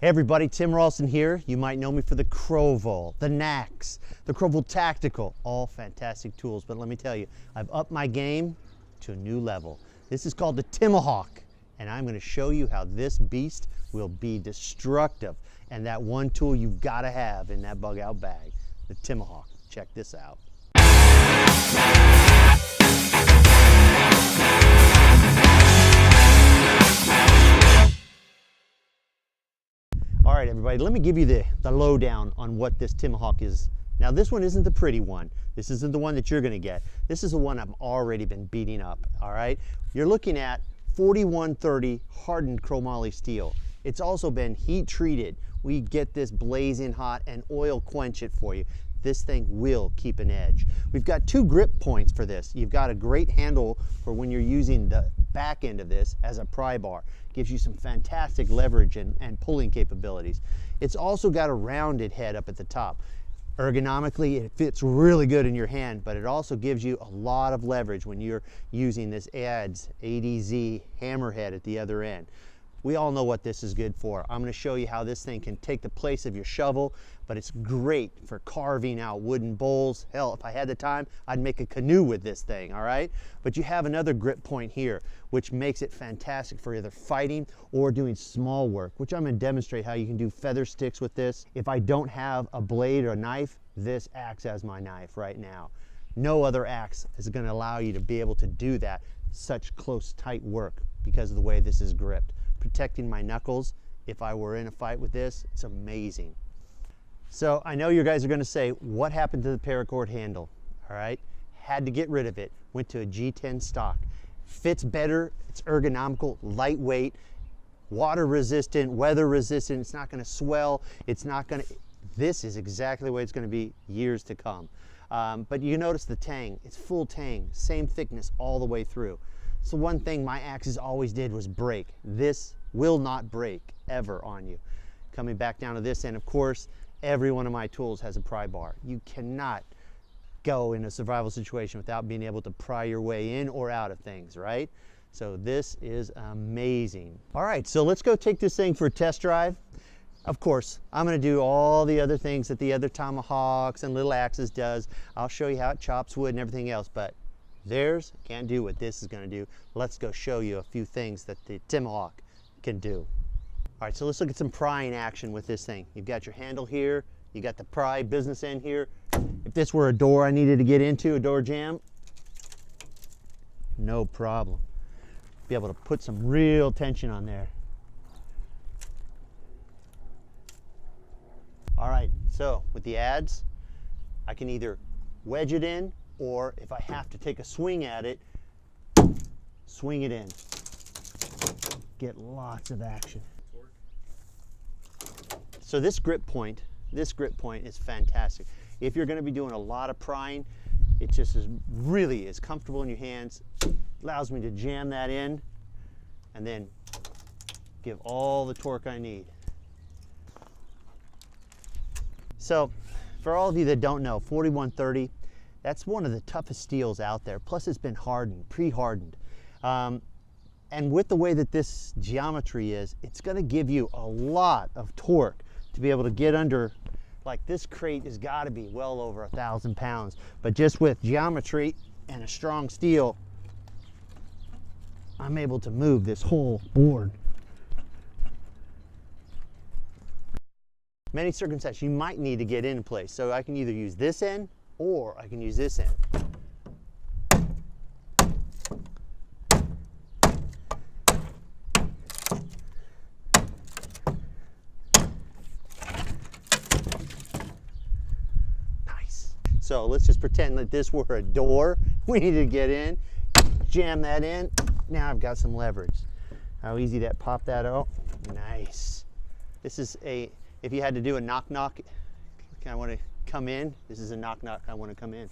Hey everybody, Tim Ralston here. You might know me for the Crowvol, the Nax, the Crowvol Tactical, all fantastic tools. But let me tell you, I've upped my game to a new level. This is called the Timahawk, and I'm going to show you how this beast will be destructive. And that one tool you've got to have in that bug out bag, the Timahawk. Check this out. All right, everybody, let me give you the lowdown on what this Timahawk is. Now, this one isn't the pretty one. This isn't the one that you're going to get. This is the one I've already been beating up, all right? You're looking at 4130 hardened chromoly steel. It's also been heat treated. We get this blazing hot and oil quench it for you. This thing will keep an edge. We've got two grip points for this. You've got a great handle for when you're using the back end of this as a pry bar. Gives you some fantastic leverage and pulling capabilities. It's also got a rounded head up at the top. Ergonomically, it fits really good in your hand, but it also gives you a lot of leverage when you're using this ADZ hammerhead at the other end. We all know what this is good for. I'm going to show you how this thing can take the place of your shovel, but it's great for carving out wooden bowls. Hell, if I had the time, I'd make a canoe with this thing, all right? But you have another grip point here, which makes it fantastic for either fighting or doing small work, which I'm going to demonstrate how you can do feather sticks with this. If I don't have a blade or a knife, this acts as my knife right now. No other axe is going to allow you to be able to do that, such close, tight work because of the way this is gripped. Protecting my knuckles if I were in a fight with this, it's amazing. So I know you guys are going to say, what happened to the paracord handle? All right, had to get rid of it. Went to a G10 stock. Fits better, it's ergonomical, lightweight, water resistant, weather resistant. It's not going to swell. It's not going to, this is exactly the way it's going to be years to come. But you notice the tang, it's full tang, same thickness all the way through. So one thing my axes always did was break. This will not break ever on you. Coming back down to this end, of course, every one of my tools has a pry bar. You cannot go in a survival situation without being able to pry your way in or out of things, right? So this is amazing. All right, so let's go take this thing for a test drive. Of course, I'm going to do all the other things that the other Tomahawks and little axes does. I'll show you how it chops wood and everything else, but theirs can't do what this is going to do. Let's go show you a few things that the Timahawk can do. All right, so let's look at some prying action with this thing. You've got your handle here. You got the pry business end here. If this were a door I needed to get into, a door jamb, no problem. Be able to put some real tension on there. All right, so with the adze, I can either wedge it in, or if I have to take a swing at it, swing it in. Get lots of action. So this grip point is fantastic. If you're going to be doing a lot of prying, it just is really is comfortable in your hands. Allows me to jam that in and then give all the torque I need. So for all of you that don't know, 4130, that's one of the toughest steels out there. Plus it's been hardened, pre-hardened. And with the way that this geometry is, it's going to give you a lot of torque to be able to get under. Like this crate has got to be well over 1,000 pounds. But just with geometry and a strong steel, I'm able to move this whole board. Many circumstances you might need to get in place. So I can either use this end or I can use this end. Nice. So let's just pretend that this were a door we need to get in. Jam that in. Now I've got some leverage. How easy that pop that out. Nice. This is a, if you had to do a knock knock, I want to come in. This is a knock knock. I want to come in.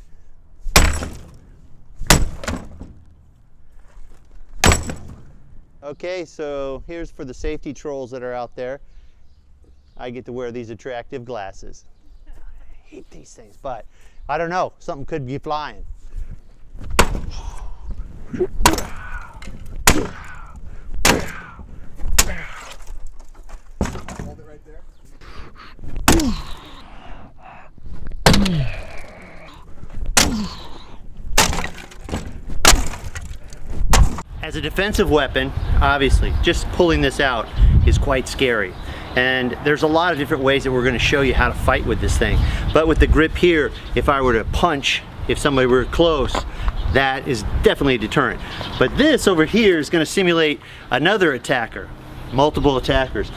Okay, so here's for the safety trolls that are out there. I get to wear these attractive glasses. I hate these things, but I don't know. Something could be flying. As a defensive weapon, obviously, just pulling this out is quite scary. And there's a lot of different ways that we're going to show you how to fight with this thing. But with the grip here, if I were to punch, if somebody were close, that is definitely a deterrent. But this over here is going to simulate another attacker, multiple attackers.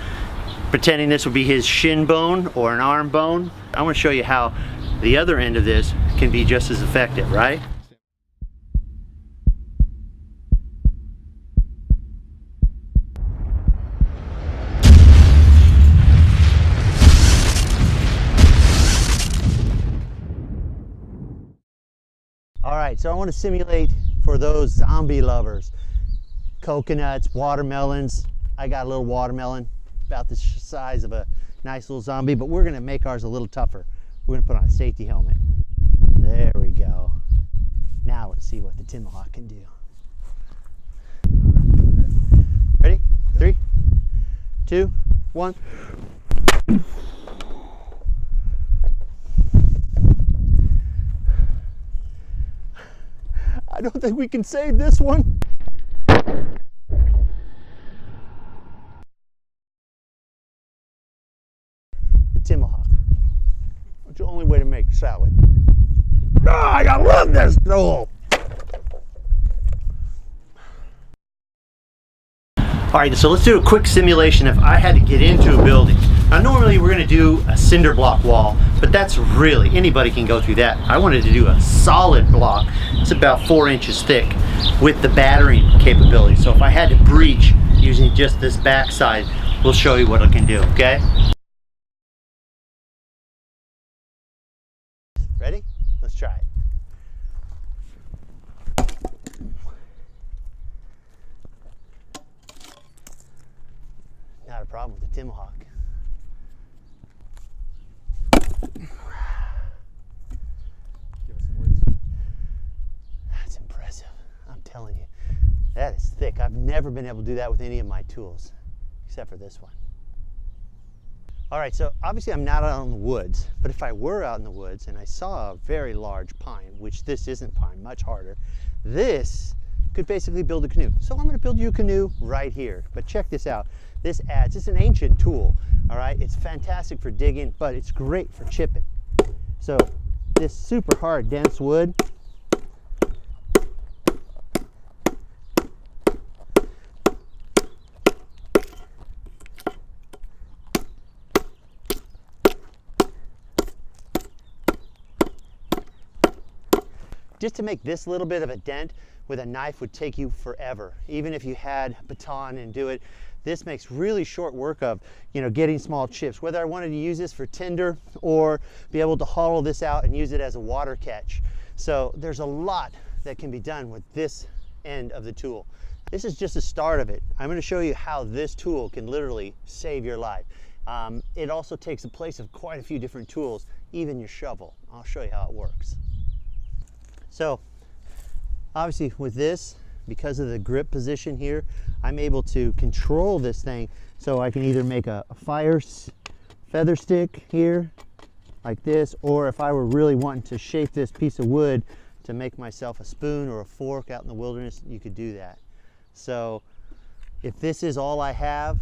Pretending this would be his shin bone or an arm bone. I want to show you how the other end of this can be just as effective, right? All right, so I want to simulate for those zombie lovers, coconuts, watermelons. I got a little watermelon about the size of a nice little zombie, but we're going to make ours a little tougher. We're going to put on a safety helmet. There we go. Now let's see what the Timahawk can do. Ready? 3, 2, 1. I don't think we can save this one. The Timahawk. It's the only way to make salad. Oh, I love this tool. All right, so let's do a quick simulation if I had to get into a building. Now normally we're gonna do a cinder block wall, but that's really, anybody can go through that. I wanted to do a solid block. It's about 4 inches thick with the battering capability. So if I had to breach using just this backside, we'll show you what it can do, okay? Ready? Let's try it. Not a problem with the Timahawk. Give us some words. That's impressive. I'm telling you. That is thick. I've never been able to do that with any of my tools, except for this one. All right, so obviously I'm not out in the woods, but if I were out in the woods and I saw a very large pine, which this isn't pine, much harder, this could basically build a canoe. So I'm going to build you a canoe right here. But check this out. This adds, it's an ancient tool, all right? It's fantastic for digging, but it's great for chipping. So this super hard, dense wood, just to make this little bit of a dent with a knife would take you forever. Even if you had baton and do it, this makes really short work of, you know, getting small chips. Whether I wanted to use this for tinder or be able to hollow this out and use it as a water catch. So there's a lot that can be done with this end of the tool. This is just the start of it. I'm going to show you how this tool can literally save your life. It also takes the place of quite a few different tools, even your shovel. I'll show you how it works. So obviously with this, because of the grip position here, I'm able to control this thing so I can either make a fire feather stick here like this, or if I were really wanting to shape this piece of wood to make myself a spoon or a fork out in the wilderness, you could do that. So if this is all I have,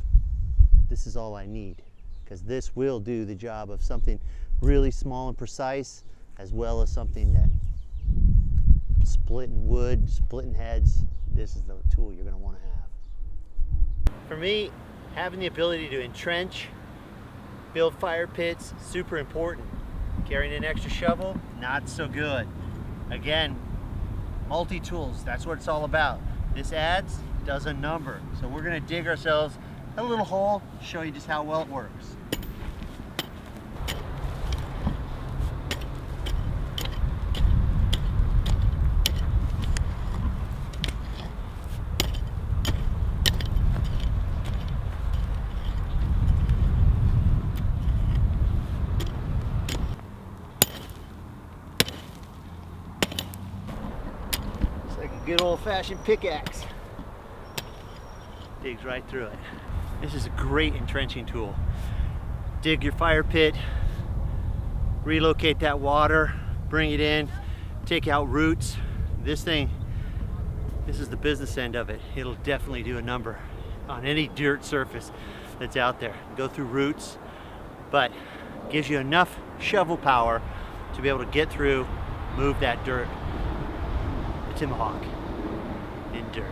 this is all I need, because this will do the job of something really small and precise, as well as something that splitting wood, splitting heads. This is the tool you're going to want to have. For me, having the ability to entrench, build fire pits, super important. Carrying an extra shovel, not so good. Again, multi-tools, that's what it's all about. This adds, does a number. So we're going to dig ourselves a little hole, show you just how well it works. Good old-fashioned pickaxe. Digs right through it. This is a great entrenching tool. Dig your fire pit, relocate that water, bring it in, take out roots. This thing This is the business end of it. It'll definitely do a number on any dirt surface that's out there. Go through roots, but gives you enough shovel power to be able to get through, move that dirt. The Timahawk in dirt.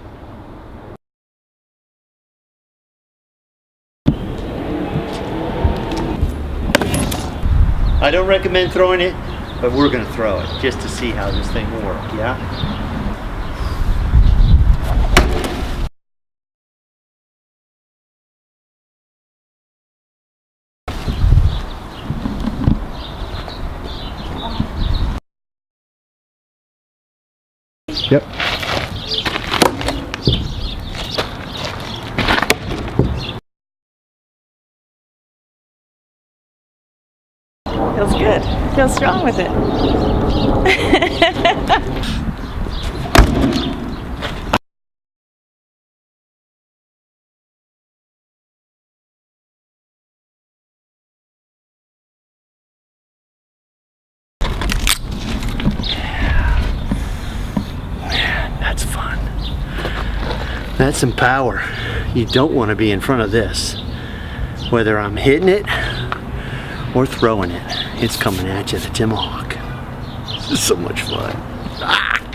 I don't recommend throwing it, but we're gonna throw it just to see how this thing will work, yeah? Yep. Feels good. Feels strong with it. That's fun. That's some power. You don't want to be in front of this. Whether I'm hitting it or throwing it, it's coming at you, the Timahawk. This is so much fun. Ah!